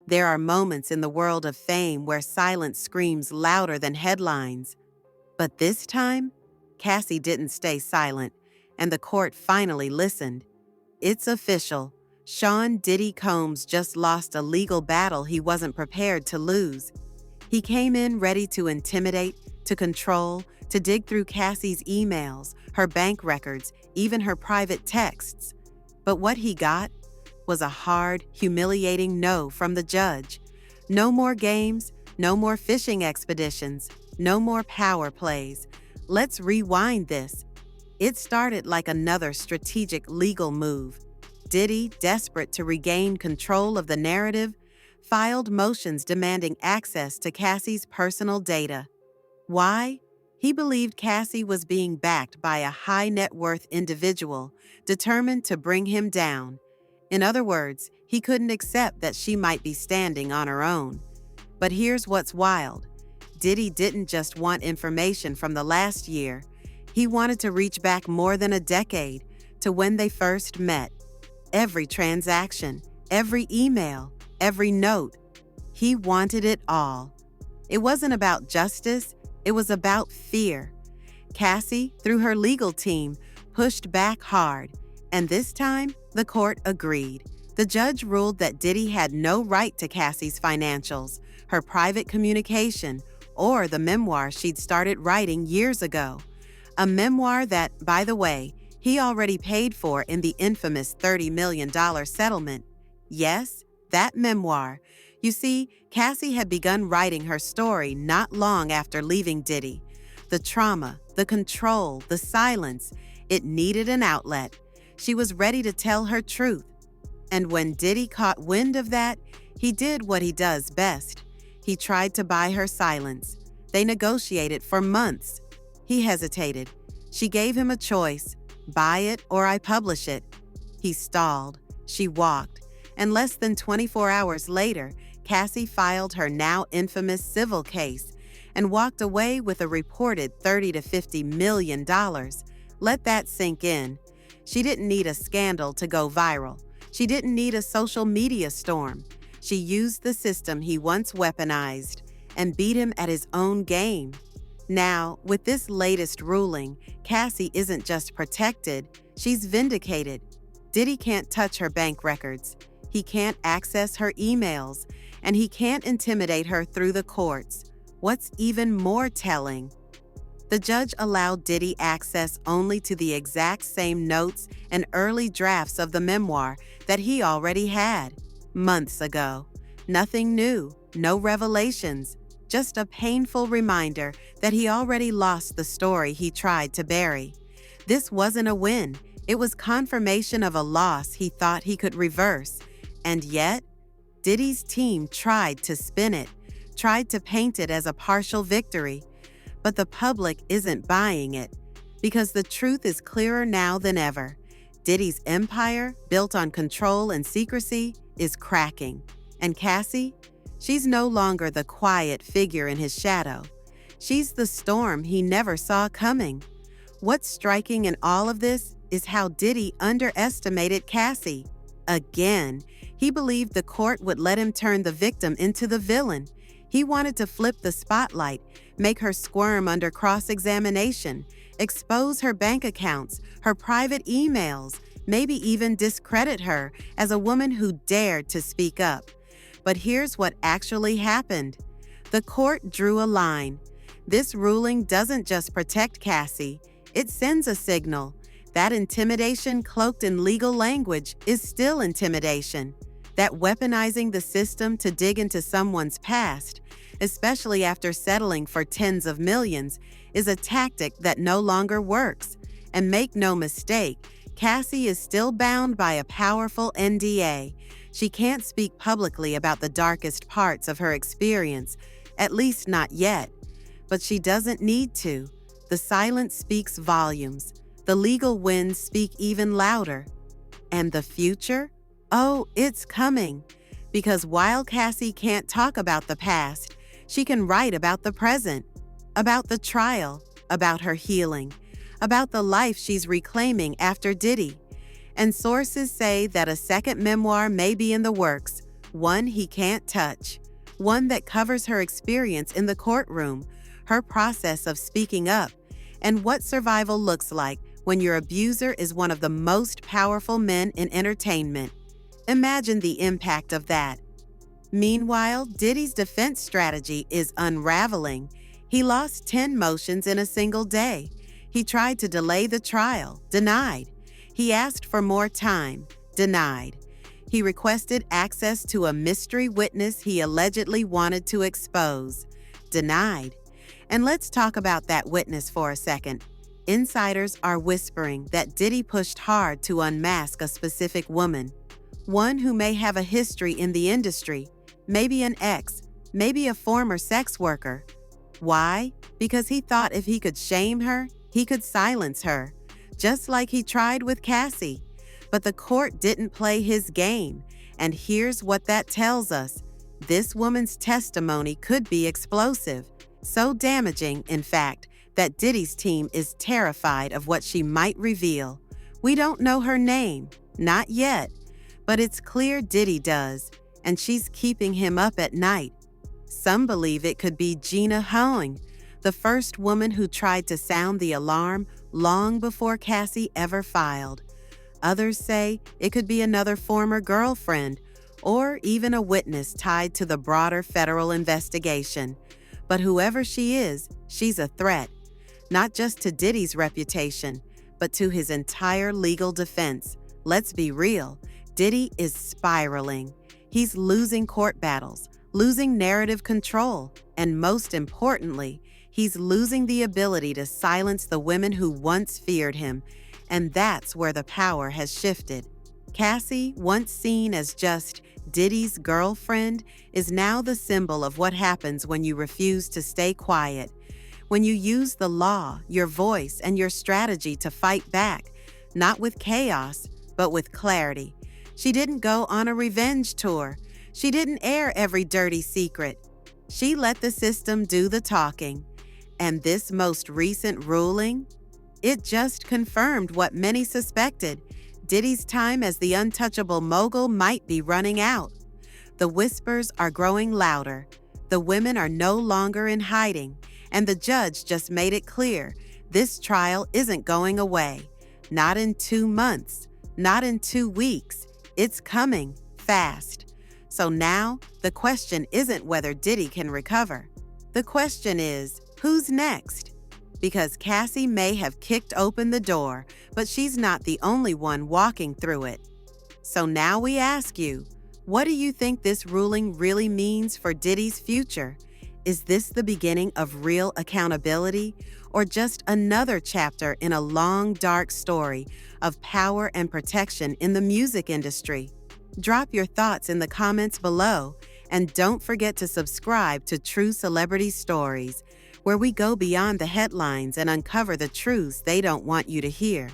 There are moments in the world of fame where silence screams louder than headlines. But this time, Cassie didn't stay silent, and the court finally listened. It's official. Sean Diddy Combs just lost a legal battle he wasn't prepared to lose. He came in ready to intimidate, to control, to dig through Cassie's emails, her bank records, even her private texts. But what he got was a hard, humiliating no from the judge. No more games, no more fishing expeditions, no more power plays. Let's rewind this. It started like another strategic legal move. Diddy, desperate to regain control of the narrative, filed motions demanding access to Cassie's personal data. Why? He believed Cassie was being backed by a high-net-worth individual determined to bring him down. In other words, he couldn't accept that she might be standing on her own. But here's what's wild. Diddy didn't just want information from the last year. He wanted to reach back more than a decade to when they first met. Every transaction, every email, every note. He wanted it all. It wasn't about justice, it was about fear. Cassie, through her legal team, pushed back hard, and this time, the court agreed. The judge ruled that Diddy had no right to Cassie's financials, her private communication, or the memoir she'd started writing years ago. A memoir that, by the way, he already paid for in the infamous $30 million settlement. Yes, that memoir. You see, Cassie had begun writing her story not long after leaving Diddy. The trauma, the control, the silence, it needed an outlet. She was ready to tell her truth. And when Diddy caught wind of that, he did what he does best. He tried to buy her silence. They negotiated for months. He hesitated. She gave him a choice. Buy it or I publish it. He stalled. She walked. And less than 24 hours later, Cassie filed her now infamous civil case and walked away with a reported $30 to $50 million. Let that sink in. She didn't need a scandal to go viral. She didn't need a social media storm. She used the system he once weaponized and beat him at his own game. Now, with this latest ruling, Cassie isn't just protected, she's vindicated. Diddy can't touch her bank records. He can't access her emails, and he can't intimidate her through the courts. What's even more telling? The judge allowed Diddy access only to the exact same notes and early drafts of the memoir that he already had months ago. Nothing new, no revelations, just a painful reminder that he already lost the story he tried to bury. This wasn't a win. It was confirmation of a loss he thought he could reverse. And yet, Diddy's team tried to spin it, tried to paint it as a partial victory. But the public isn't buying it, because the truth is clearer now than ever. Diddy's empire, built on control and secrecy, is cracking. And Cassie? She's no longer the quiet figure in his shadow. She's the storm he never saw coming. What's striking in all of this is how Diddy underestimated Cassie. Again, he believed the court would let him turn the victim into the villain. He wanted to flip the spotlight, make her squirm under cross-examination, expose her bank accounts, her private emails, maybe even discredit her as a woman who dared to speak up. But here's what actually happened. The court drew a line. This ruling doesn't just protect Cassie, it sends a signal. That intimidation cloaked in legal language is still intimidation. That weaponizing the system to dig into someone's past, especially after settling for tens of millions, is a tactic that no longer works. And make no mistake, Cassie is still bound by a powerful NDA. She can't speak publicly about the darkest parts of her experience, at least not yet. But she doesn't need to. The silence speaks volumes. The legal winds speak even louder. And the future? Oh, it's coming. Because while Cassie can't talk about the past, she can write about the present, about the trial, about her healing, about the life she's reclaiming after Diddy. And sources say that a second memoir may be in the works, one he can't touch, one that covers her experience in the courtroom, her process of speaking up, and what survival looks like when your abuser is one of the most powerful men in entertainment. Imagine the impact of that. Meanwhile, Diddy's defense strategy is unraveling. He lost 10 motions in a single day. He tried to delay the trial, denied. He asked for more time, denied. He requested access to a mystery witness he allegedly wanted to expose, denied. And let's talk about that witness for a second. Insiders are whispering that Diddy pushed hard to unmask a specific woman, one who may have a history in the industry, maybe an ex, maybe a former sex worker. Why? Because he thought if he could shame her, he could silence her, just like he tried with Cassie. But the court didn't play his game, and here's what that tells us. This woman's testimony could be explosive, so damaging, in fact, that Diddy's team is terrified of what she might reveal. We don't know her name, not yet, but it's clear Diddy does, and she's keeping him up at night. Some believe it could be Gina Hoeing, the first woman who tried to sound the alarm long before Cassie ever filed. Others say it could be another former girlfriend or even a witness tied to the broader federal investigation. But whoever she is, she's a threat, not just to Diddy's reputation, but to his entire legal defense. Let's be real, Diddy is spiraling. He's losing court battles, losing narrative control, and most importantly, he's losing the ability to silence the women who once feared him, and that's where the power has shifted. Cassie, once seen as just Diddy's girlfriend, is now the symbol of what happens when you refuse to stay quiet, when you use the law, your voice, and your strategy to fight back, not with chaos, but with clarity. She didn't go on a revenge tour. She didn't air every dirty secret. She let the system do the talking. And this most recent ruling? It just confirmed what many suspected. Diddy's time as the untouchable mogul might be running out. The whispers are growing louder. The women are no longer in hiding. And the judge just made it clear, this trial isn't going away. Not in 2 months. Not in 2 weeks. It's coming fast. So now, the question isn't whether Diddy can recover. The question is, who's next? Because Cassie may have kicked open the door, but she's not the only one walking through it. So now we ask you, what do you think this ruling really means for Diddy's future? Is this the beginning of real accountability, or just another chapter in a long, dark story of power and protection in the music industry? Drop your thoughts in the comments below, and don't forget to subscribe to True Celebrity Stories, where we go beyond the headlines and uncover the truths they don't want you to hear.